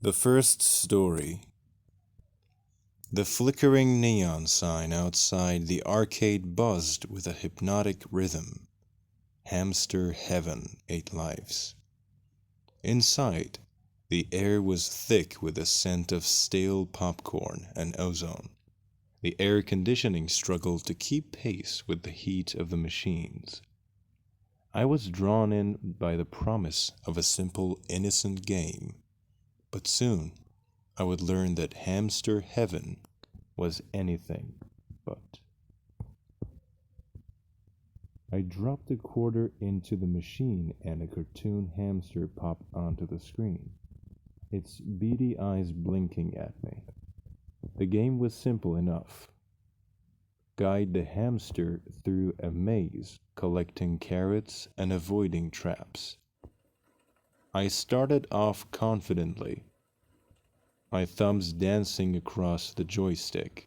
The first story. The flickering neon sign outside the arcade buzzed with a hypnotic rhythm. Hamster Heaven, 8 lives. Inside, the air was thick with the scent of stale popcorn and ozone. The air conditioning struggled to keep pace with the heat of the machines. I was drawn in by the promise of a simple, innocent game, but soon I would learn that Hamster Heaven was anything but. I dropped a quarter into the machine and a cartoon hamster popped onto the screen, its beady eyes blinking at me. The game was simple enough. Guide the hamster through a maze, collecting carrots and avoiding traps. I started off confidently, my thumbs dancing across the joystick.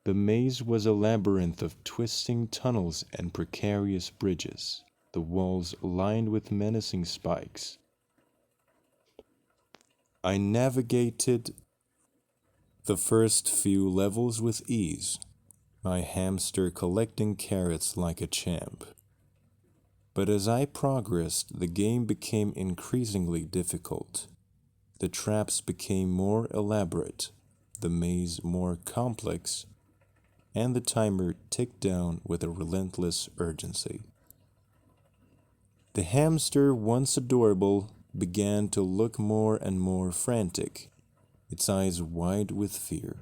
The maze was a labyrinth of twisting tunnels and precarious bridges, the walls lined with menacing spikes. I navigated the first few levels with ease, my hamster collecting carrots like a champ. But as I progressed, the game became increasingly difficult. The traps became more elaborate, the maze more complex, and the timer ticked down with a relentless urgency. The hamster, once adorable, began to look more and more frantic, its eyes wide with fear.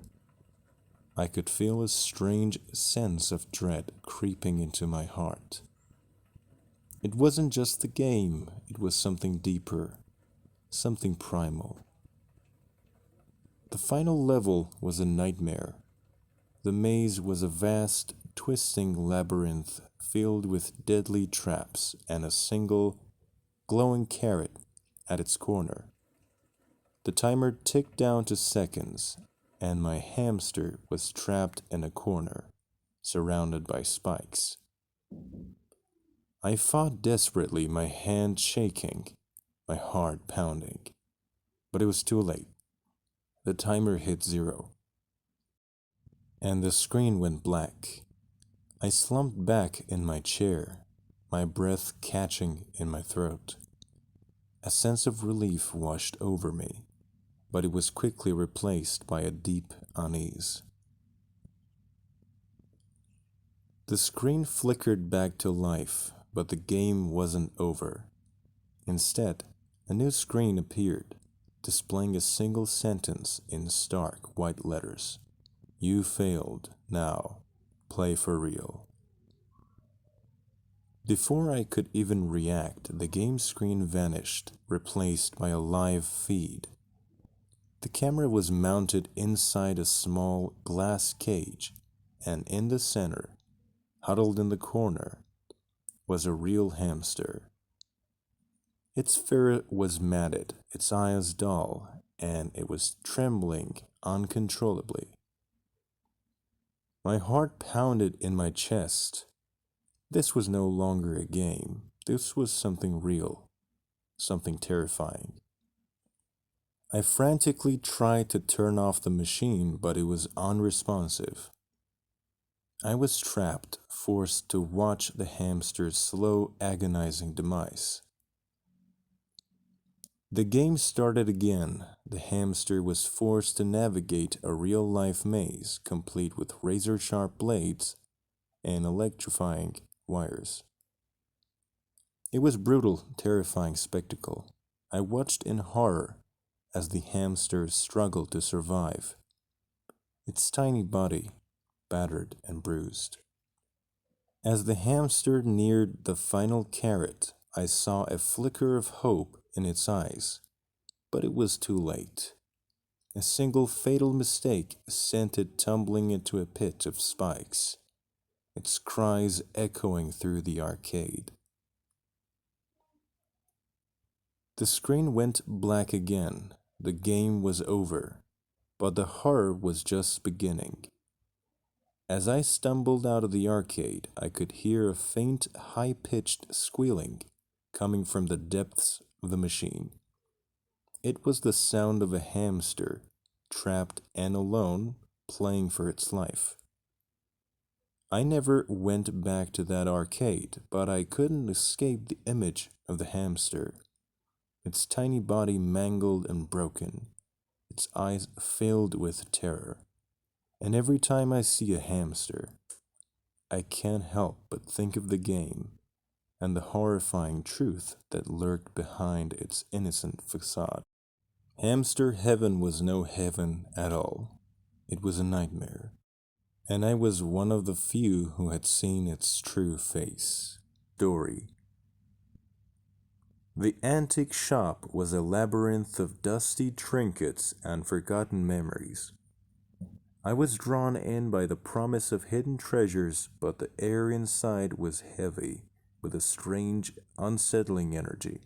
I could feel a strange sense of dread creeping into my heart. It wasn't just the game, it was something deeper, something primal. The final level was a nightmare. The maze was a vast, twisting labyrinth filled with deadly traps and a single, glowing carrot at its corner. The timer ticked down to seconds, and my hamster was trapped in a corner, surrounded by spikes. I fought desperately, my hand shaking, my heart pounding. But it was too late. The timer hit zero, and the screen went black. I slumped back in my chair, my breath catching in my throat. A sense of relief washed over me, but it was quickly replaced by a deep unease. The screen flickered back to life, but the game wasn't over. Instead, a new screen appeared, displaying a single sentence in stark white letters. You failed. Now, play for real. Before I could even react, the game screen vanished, replaced by a live feed. The camera was mounted inside a small glass cage, and in the center, huddled in the corner, was a real hamster. Its fur was matted, its eyes dull, and it was trembling uncontrollably. My heart pounded in my chest. This was no longer a game. This was something real, something terrifying. I frantically tried to turn off the machine, but it was unresponsive. I was trapped, forced to watch the hamster's slow, agonizing demise. The game started again. The hamster was forced to navigate a real-life maze, complete with razor-sharp blades and electrifying wires. It was brutal, terrifying spectacle. I watched in horror as the hamster struggled to survive, its tiny body battered and bruised. As the hamster neared the final carrot, I saw a flicker of hope in its eyes, but it was too late. A single fatal mistake sent it tumbling into a pit of spikes, its cries echoing through the arcade. The screen went black again. The game was over, but the horror was just beginning. As I stumbled out of the arcade, I could hear a faint, high-pitched squealing coming from the depths of the machine. It was the sound of a hamster, trapped and alone, playing for its life. I never went back to that arcade, but I couldn't escape the image of the hamster, its tiny body mangled and broken, its eyes filled with terror. And every time I see a hamster, I can't help but think of the game and the horrifying truth that lurked behind its innocent facade. Hamster heaven was no heaven at all. It was a nightmare, and I was one of the few who had seen its true face. Story. The antique shop was a labyrinth of dusty trinkets and forgotten memories. I was drawn in by the promise of hidden treasures, but the air inside was heavy with a strange, unsettling energy.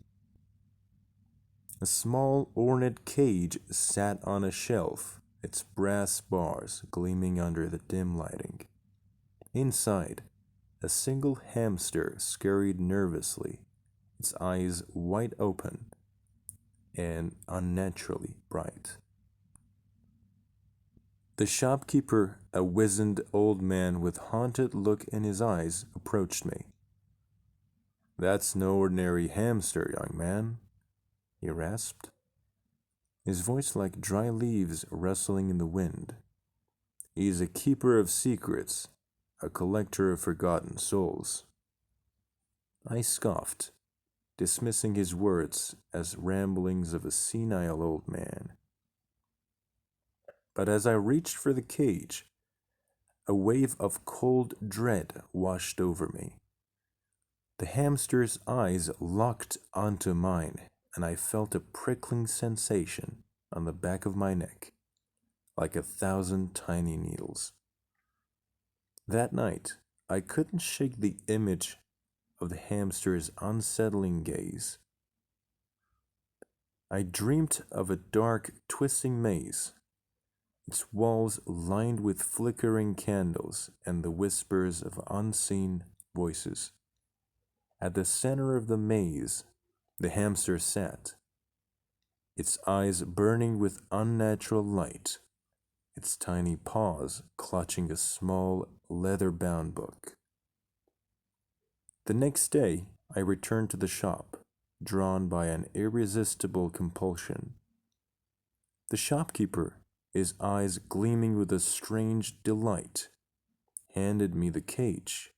A small, ornate cage sat on a shelf, its brass bars gleaming under the dim lighting. Inside, a single hamster scurried nervously, its eyes wide open and unnaturally bright. The shopkeeper, a wizened old man with haunted look in his eyes, approached me. "That's no ordinary hamster, young man," he rasped, his voice like dry leaves rustling in the wind. "He's a keeper of secrets, a collector of forgotten souls." I scoffed, dismissing his words as ramblings of a senile old man. But as I reached for the cage, a wave of cold dread washed over me. The hamster's eyes locked onto mine, and I felt a prickling sensation on the back of my neck, like 1,000 tiny needles. That night, I couldn't shake the image of the hamster's unsettling gaze. I dreamt of a dark, twisting maze, its walls lined with flickering candles and the whispers of unseen voices. At the center of the maze, the hamster sat, its eyes burning with unnatural light, its tiny paws clutching a small leather-bound book. The next day, I returned to the shop, drawn by an irresistible compulsion. The shopkeeper, his eyes gleaming with a strange delight, handed me the cage.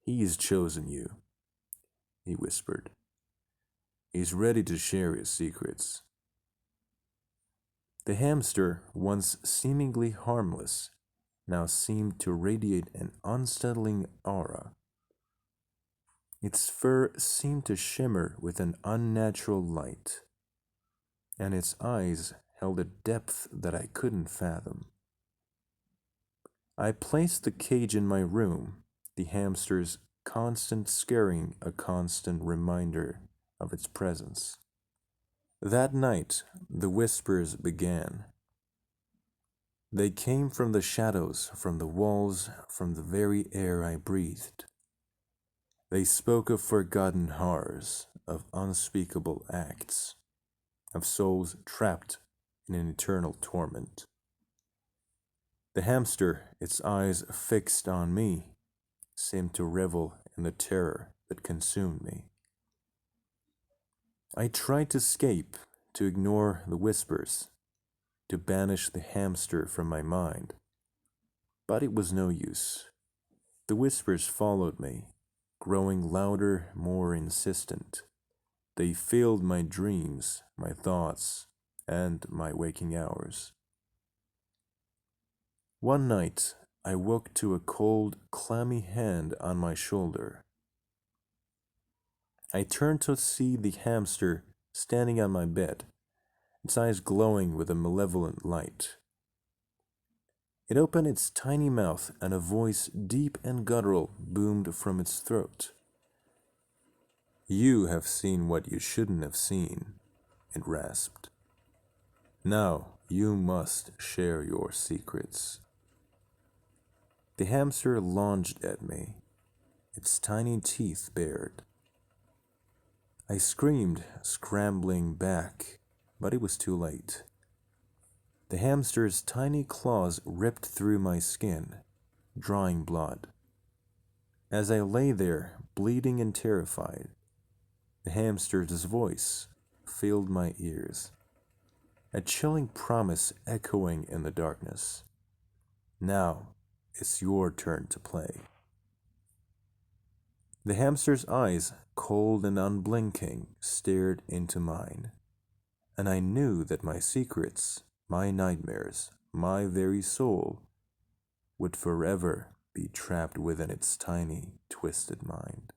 "He's chosen you," he whispered. "He's ready to share his secrets." The hamster, once seemingly harmless, now seemed to radiate an unsettling aura. Its fur seemed to shimmer with an unnatural light, and its eyes held a depth that I couldn't fathom. I placed the cage in my room, the hamster's constant scaring a constant reminder of its presence. That night, the whispers began. They came from the shadows, from the walls, from the very air I breathed. They spoke of forgotten horrors, of unspeakable acts, of souls trapped in an eternal torment. The hamster, its eyes fixed on me, seemed to revel in the terror that consumed me. I tried to escape, to ignore the whispers, to banish the hamster from my mind, but it was no use. The whispers followed me, growing louder, more insistent. They filled my dreams, my thoughts, and my waking hours. One night, I woke to a cold, clammy hand on my shoulder. I turned to see the hamster standing on my bed, its eyes glowing with a malevolent light. It opened its tiny mouth, and a voice deep and guttural boomed from its throat. "You have seen what you shouldn't have seen," it rasped. "Now you must share your secrets." The hamster lunged at me, its tiny teeth bared. I screamed, scrambling back, but it was too late. The hamster's tiny claws ripped through my skin, drawing blood. As I lay there, bleeding and terrified, the hamster's voice filled my ears, a chilling promise echoing in the darkness. Now it's your turn to play. The hamster's eyes, cold and unblinking, stared into mine, and I knew that my secrets, my nightmares, my very soul would forever be trapped within its tiny, twisted mind.